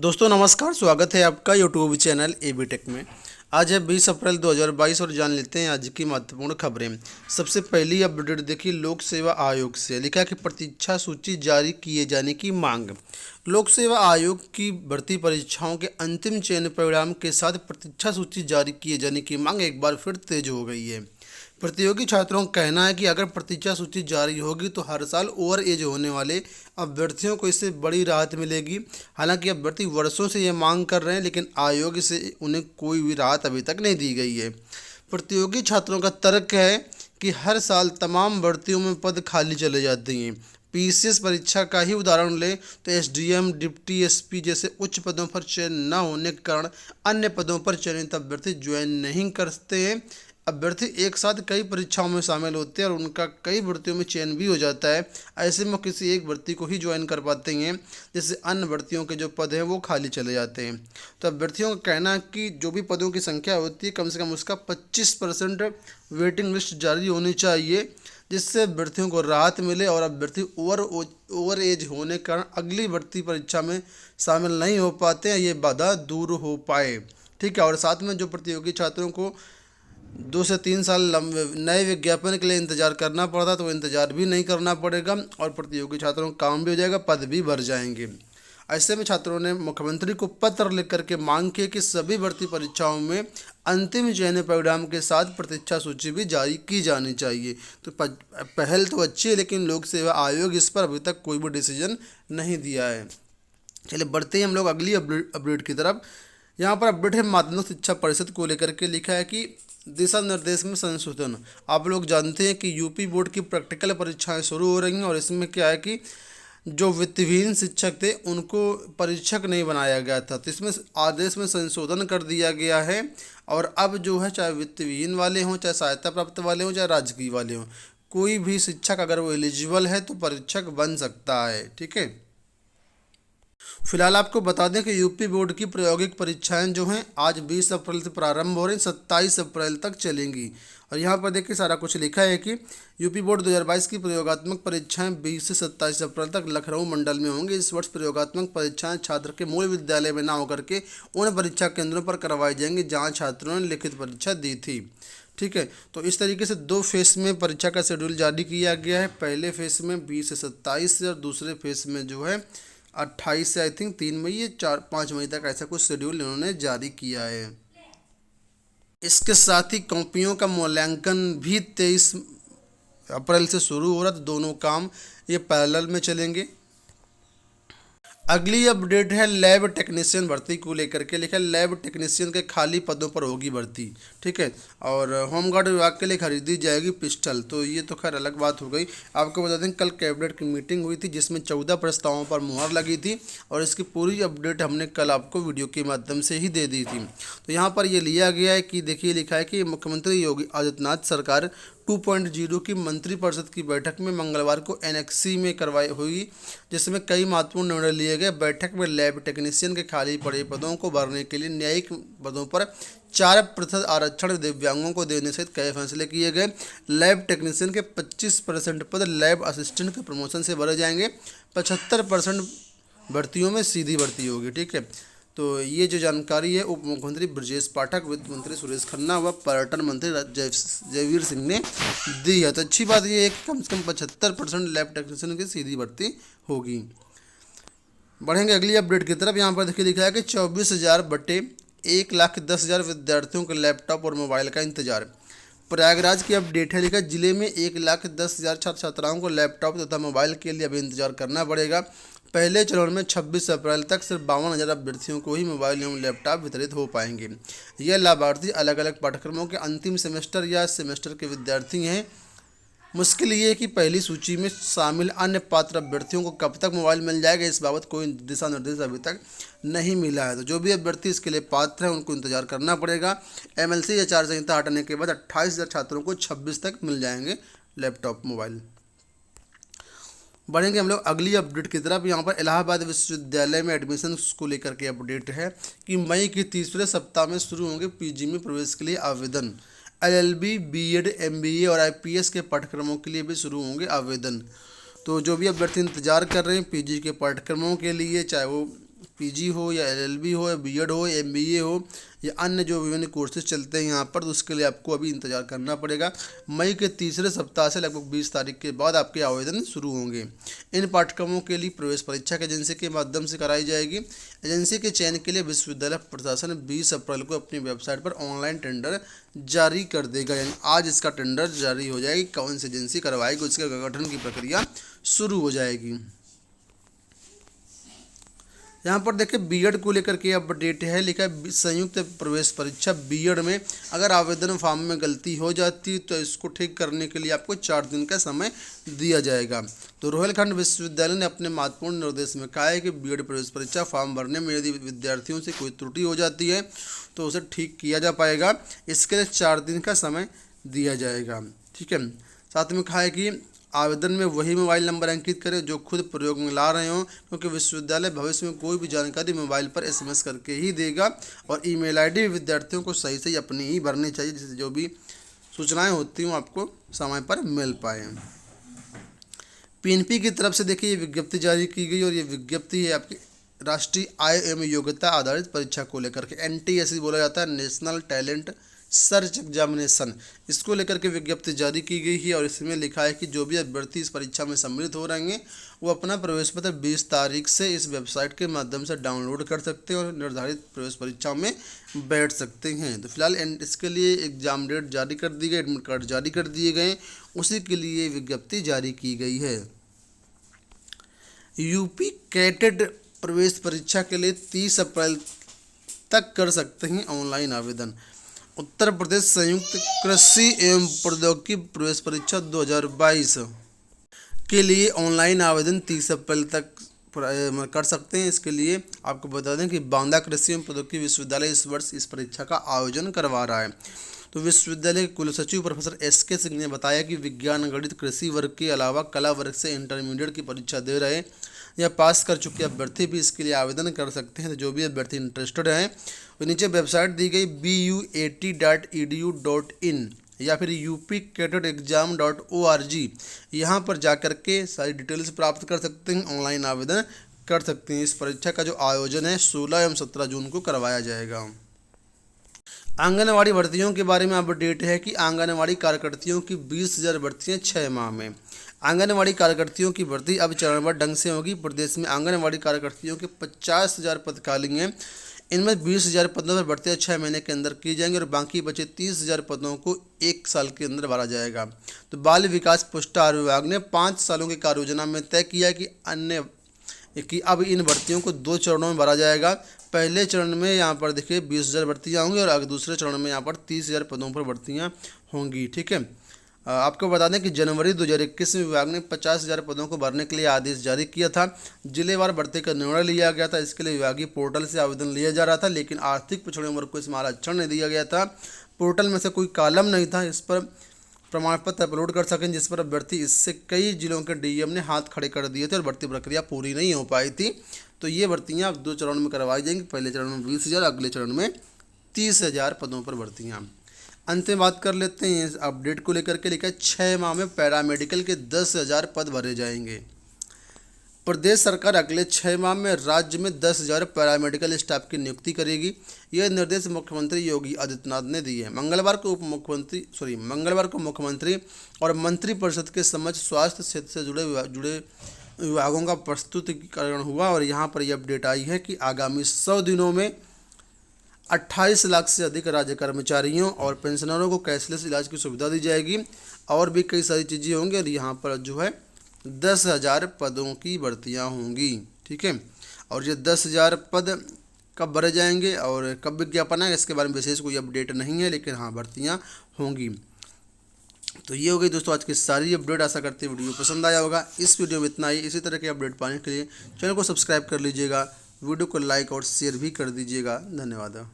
दोस्तों नमस्कार, स्वागत है आपका यूट्यूब चैनल एबी टेक में। आज है 20 अप्रैल 2022 और जान लेते हैं आज की महत्वपूर्ण खबरें। सबसे पहली अपडेट देखिए, लोक सेवा आयोग से लिखा कि प्रतीक्षा सूची जारी किए जाने की मांग। लोक सेवा आयोग की भर्ती परीक्षाओं के अंतिम चयन परिणाम के साथ प्रतीक्षा सूची जारी किए जाने की मांग एक बार फिर तेज हो गई है। प्रतियोगी छात्रों का कहना है कि अगर प्रतीक्षा सूची जारी होगी तो हर साल ओवर एज होने वाले अभ्यर्थियों को इससे बड़ी राहत मिलेगी। हालांकि अभ्यर्थी वर्षों से ये मांग कर रहे हैं, लेकिन आयोग से उन्हें कोई भी राहत अभी तक नहीं दी गई है। प्रतियोगी छात्रों का तर्क है कि हर साल तमाम भर्तियों में पद खाली चले जाते हैं। पीसीएस परीक्षा का ही उदाहरण लें तो एसडीएम, डिप्टी एसपी जैसे उच्च पदों पर चयन न होने के कारण अन्य पदों पर चयनित अभ्यर्थी ज्वाइन नहीं करते हैं। अभ्यर्थी एक साथ कई परीक्षाओं में शामिल होते हैं और उनका कई भर्तियों में चयन भी हो जाता है। ऐसे में किसी एक भर्ती को ही ज्वाइन कर पाते हैं, जिससे अन्य भर्तियों के जो पद हैं वो खाली चले जाते हैं। तो अभ्यर्थियों का कहना है कि जो भी पदों की संख्या होती है, कम से कम उसका 25% वेटिंग लिस्ट जारी होनी चाहिए, जिससे अभ्यर्थियों को राहत मिले और अभ्यर्थी ओवर एज होने के कारण अगली भर्ती परीक्षा में शामिल नहीं हो पाते हैं, ये बाधा दूर हो पाए। ठीक है। और साथ में जो प्रतियोगी छात्रों को 2 से 3 साल नए विज्ञापन के लिए इंतजार करना पड़ता, तो वो इंतजार भी नहीं करना पड़ेगा और प्रतियोगी छात्रों का काम भी हो जाएगा, पद भी भर जाएंगे। ऐसे में छात्रों ने मुख्यमंत्री को पत्र लिख करके मांग की कि सभी भर्ती परीक्षाओं में अंतिम चयन परिणाम के साथ प्रतीक्षा सूची भी जारी की जानी चाहिए। तो पहल तो अच्छी है, लेकिन लोक सेवा आयोग इस पर अभी तक कोई भी डिसीजन नहीं दिया है। चलिए बढ़ते हैं हम लोग अगली अपडेट की तरफ। यहाँ पर अपडेट है माध्यमिक शिक्षा परिषद को लेकर के। लिखा है कि दिशा निर्देश में संशोधन। आप लोग जानते हैं कि यूपी बोर्ड की प्रैक्टिकल परीक्षाएं शुरू हो रही हैं और इसमें क्या है कि जो वित्तविहीन शिक्षक थे उनको परीक्षक नहीं बनाया गया था, तो इसमें आदेश में संशोधन कर दिया गया है। और अब जो है, चाहे वित्तविहीन वाले हों, चाहे सहायता प्राप्त वाले हों, चाहे राजकीय वाले हों, कोई भी शिक्षक अगर वो एलिजिबल है तो परीक्षक बन सकता है। ठीक है। फिलहाल आपको बता दें कि यूपी बोर्ड की प्रायोगिक परीक्षाएं जो हैं आज 20 अप्रैल से प्रारंभ हो रही, 27 अप्रैल तक चलेंगी। और यहाँ पर देखिए सारा कुछ लिखा है कि यूपी बोर्ड 2022 की प्रयोगात्मक परीक्षाएं 20 से 27 अप्रैल तक लखनऊ मंडल में होंगी। इस वर्ष प्रयोगात्मक परीक्षाएं छात्र के मूल विद्यालय में ना होकर के उन परीक्षा केंद्रों पर करवाई जाएंगी जहाँ छात्रों ने लिखित परीक्षा दी थी। ठीक है। तो इस तरीके से 2 फेस में परीक्षा का शेड्यूल जारी किया गया है। पहले फेस में 20 से 27 से और दूसरे फेस में जो है 28 से आई थिंक 3 मई या 4-5 मई तक ऐसा कुछ शेड्यूल इन्होंने जारी किया है। इसके साथ ही कॉपियों का मूल्यांकन भी 23 अप्रैल से शुरू हो रहा, तो दोनों काम ये पैरेलल में चलेंगे। अगली अपडेट है लैब टेक्नीशियन भर्ती को लेकर के। लिखा है लैब टेक्नीशियन के खाली पदों पर होगी भर्ती। ठीक है। और होमगार्ड विभाग के लिए खरीदी जाएगी पिस्टल। तो ये तो खैर अलग बात हो गई। आपको बता दें कल कैबिनेट की मीटिंग हुई थी जिसमें 14 प्रस्तावों पर मुहर लगी थी और इसकी पूरी अपडेट हमने कल आपको वीडियो के माध्यम से ही दे दी थी। तो यहाँ पर ये लिया गया है कि देखिए, लिखा है कि मुख्यमंत्री योगी आदित्यनाथ सरकार 2.0 की मंत्रिपरिषद की बैठक में मंगलवार को एनेक्सी में करवाई हुई, जिसमें कई महत्वपूर्ण निर्णय लिए गए। बैठक में लैब टेक्नीशियन के खाली पड़े पदों को भरने के लिए न्यायिक पदों पर 4% आरक्षण दिव्यांगों को देने सहित कई फैसले किए गए। लैब टेक्नीशियन के 25% पद लैब असिस्टेंट के प्रमोशन से भरे जाएंगे। 75% भर्तियों में सीधी भर्ती होगी। ठीक है। तो ये जो जानकारी है उप मुख्यमंत्री ब्रजेश पाठक, वित्त मंत्री सुरेश खन्ना व पर्यटन मंत्री जयवीर सिंह ने दी है। तो अच्छी बात ये है कि कम से कम 75% लैब टेक्नीशियन की सीधी भर्ती होगी। बढ़ेंगे अगली अपडेट की तरफ। यहाँ पर देखिए लिखा है कि 24,000 बटे 1,10,000 विद्यार्थियों के लैपटॉप और मोबाइल का इंतजार। प्रयागराज की अपडेट है। लिखा जिले में 1,10,000 छात्र छात्राओं को लैपटॉप तथा मोबाइल के लिए अभी इंतजार करना पड़ेगा। पहले चरण में 26 अप्रैल तक सिर्फ 52,000 अभ्यर्थियों को ही मोबाइल एवं लैपटॉप वितरित हो पाएंगे। यह लाभार्थी अलग अलग पाठ्यक्रमों के अंतिम सेमेस्टर या सेमेस्टर के विद्यार्थी हैं। मुश्किल ये है कि पहली सूची में शामिल अन्य पात्र अभ्यर्थियों को कब तक मोबाइल मिल जाएगा, इस बाबत कोई दिशा निर्देश अभी तक नहीं मिला है। तो जो भी अभ्यर्थी इसके लिए पात्र हैं उनको इंतजार करना पड़ेगा। एमएलसी या आचार संहिता हटने के बाद 28,000 छात्रों को 26 तक मिल जाएंगे लैपटॉप मोबाइल। बढ़ेंगे हम लोग अगली अपडेट की तरफ। यहाँ पर इलाहाबाद विश्वविद्यालय में एडमिशन को लेकर के अपडेट है कि मई के तीसरे सप्ताह में शुरू होंगे पीजी में प्रवेश के लिए आवेदन। एलएलबी, बीएड, एमबीए और आईपीएस के पाठ्यक्रमों के लिए भी शुरू होंगे आवेदन। तो जो भी अभ्यर्थी इंतजार कर रहे हैं पीजी के पाठ्यक्रमों के लिए, चाहे वो पीजी हो या एलएलबी हो या बीएड हो एमबीए हो या अन्य जो विभिन्न कोर्सेज चलते हैं यहाँ पर, तो उसके लिए आपको अभी इंतज़ार करना पड़ेगा। मई के तीसरे सप्ताह से लगभग 20 तारीख के बाद आपके आवेदन शुरू होंगे। इन पाठ्यक्रमों के लिए प्रवेश परीक्षा की एजेंसी के माध्यम से कराई जाएगी। एजेंसी के चयन के लिए विश्वविद्यालय प्रशासन 20 अप्रैल को अपनी वेबसाइट पर ऑनलाइन टेंडर जारी कर देगा, यानी आज इसका टेंडर जारी हो जाएगी। कौन सी एजेंसी करवाएगी उसके गठन की प्रक्रिया शुरू हो जाएगी। यहाँ पर देखिए बीएड को लेकर के अपडेट है, लिखा है संयुक्त प्रवेश परीक्षा बीएड में अगर आवेदन फॉर्म में गलती हो जाती है तो इसको ठीक करने के लिए आपको 4 दिन का समय दिया जाएगा। तो रोहिलखंड विश्वविद्यालय ने अपने महत्वपूर्ण निर्देश में कहा है कि बीएड प्रवेश परीक्षा फॉर्म भरने में यदि विद्यार्थियों से कोई त्रुटि हो जाती है तो उसे ठीक किया जा पाएगा। इसके लिए 4 दिन का समय दिया जाएगा। ठीक है, साथ में कहा है कि आवेदन में वही मोबाइल नंबर अंकित करें जो खुद प्रयोग में ला रहे हों, क्योंकि विश्वविद्यालय भविष्य में कोई भी जानकारी मोबाइल पर एसएमएस करके ही देगा और ईमेल आईडी विद्यार्थियों को सही से अपनी ही भरनी चाहिए, जिससे जो भी सूचनाएं होती हों आपको समय पर मिल पाए। पीएनपी की तरफ से देखिए ये विज्ञप्ति जारी की गई और ये विज्ञप्ति है आपकी राष्ट्रीय आय एवं योग्यता आधारित परीक्षा को लेकर के, एनटीएससी बोला जाता है, नेशनल टैलेंट सर्च एग्जामिनेशन, इसको लेकर के विज्ञप्ति जारी की गई है। और इसमें लिखा है कि जो भी अभ्यर्थी इस परीक्षा में सम्मिलित हो रहे हैं वो अपना प्रवेश पत्र 20 तारीख से इस वेबसाइट के माध्यम से डाउनलोड कर सकते हैं और निर्धारित प्रवेश परीक्षा में बैठ सकते हैं। तो फिलहाल इसके लिए एग्जाम डेट जारी कर दी गई, एडमिट कार्ड जारी कर दिए गए, उसी के लिए विज्ञप्ति जारी की गई है। यूपी कैटेड प्रवेश परीक्षा के लिए 30 अप्रैल तक कर सकते हैं ऑनलाइन आवेदन। उत्तर प्रदेश संयुक्त कृषि एवं प्रौद्योगिकी प्रवेश परीक्षा 2022 के लिए ऑनलाइन आवेदन 30 अप्रैल तक कर सकते हैं। इसके लिए आपको बता दें कि बांदा कृषि एवं प्रौद्योगिकी विश्वविद्यालय इस वर्ष इस परीक्षा का आयोजन करवा रहा है। तो विश्वविद्यालय के कुलसचिव प्रोफेसर एसके सिंह ने बताया कि विज्ञान गणित कृषि वर्ग के अलावा कला वर्ग से इंटरमीडिएट की परीक्षा दे रहे या पास कर चुके अभ्यर्थी भी इसके लिए आवेदन कर सकते हैं। तो जो भी अभ्यर्थी इंटरेस्टेड हैं तो नीचे वेबसाइट दी गई BUAT.edu.in या फिर upcatedexam.org, यहाँ पर जाकर के सारी डिटेल्स प्राप्त कर सकते हैं, ऑनलाइन आवेदन कर सकते हैं। इस परीक्षा का जो आयोजन है 16 एवं 17 जून को करवाया जाएगा। आंगनवाड़ी भर्तियों के बारे में अपडेट है कि आंगनवाड़ी कार्यकर्तियों की 20,000 भर्तियाँ 6 माह में। आंगनवाड़ी कार्यकर्तियों की भर्ती अब चरणबद्ध ढंग से होगी। प्रदेश में आंगनवाड़ी कार्यकर्तियों के 50,000 पद खाली हैं। इनमें 20,000 पदों पर भर्तियाँ 6 महीने के अंदर की जाएंगी और बाकी बचे 30,000 पदों को 1 साल के अंदर भरा जाएगा। तो बाल विकास पुष्टाहार विभाग ने 5 सालों की कार्य योजना में तय किया कि अब इन भर्तियों को 2 चरणों में भरा जाएगा। पहले चरण में यहाँ पर देखिए 20,000 भर्तियाँ होंगी और दूसरे चरण में यहाँ पर 30,000 पदों पर भर्तियाँ होंगी। ठीक है, आपको बता दें कि जनवरी 2021 में विभाग ने 50,000 पदों को भरने के लिए आदेश जारी किया था। जिलेवार भर्ती का निर्णय लिया गया था। इसके लिए विभागीय पोर्टल से आवेदन लिया जा रहा था, लेकिन आर्थिक पिछड़े वर्ग को इसमें आरक्षण नहीं दिया गया था। पोर्टल में से कोई कॉलम नहीं था इस पर प्रमाण पत्र अपलोड कर सकें, जिस पर अभ्यर्थी इससे कई जिलों के डीएम ने हाथ खड़े कर दिए थे और भर्ती प्रक्रिया पूरी नहीं हो पाई थी। तो ये भर्तियाँ अब 2 चरण में करवाई जाएंगी। पहले चरण में 20,000, अगले चरण में 30,000 पदों पर भर्तियाँ। अंत में बात कर लेते हैं इस अपडेट को लेकर के, लिखा है 6 माह में पैरामेडिकल के 10,000 पद भरे जाएंगे। प्रदेश सरकार अगले 6 माह में राज्य में 10,000 पैरामेडिकल स्टाफ की नियुक्ति करेगी। यह निर्देश मुख्यमंत्री योगी आदित्यनाथ ने दिए हैं। मंगलवार को मुख्यमंत्री और मंत्रिपरिषद के समक्ष स्वास्थ्य क्षेत्र से जुड़े विभागों का प्रस्तुतिकरण हुआ और यहाँ पर यह अपडेट आई है कि आगामी 100 दिनों में 28 लाख से अधिक राज्य कर्मचारियों और पेंशनरों को कैशलेस इलाज की सुविधा दी जाएगी और भी कई सारी चीज़ें होंगी और यहाँ पर जो है 10,000 पदों की भर्तियाँ होंगी। ठीक है, और ये 10,000 पद कब भरे जाएंगे और कब विज्ञापन है इसके बारे में विशेष कोई अपडेट नहीं है, लेकिन हाँ भर्तियाँ होंगी। तो ये हो गई दोस्तों आज की सारी अपडेट। आशा करते हैं वीडियो पसंद आया होगा। इस वीडियो में इतना ही। इसी तरह के अपडेट पाने के लिए चैनल को सब्सक्राइब कर लीजिएगा, वीडियो को लाइक और शेयर भी कर दीजिएगा। धन्यवाद।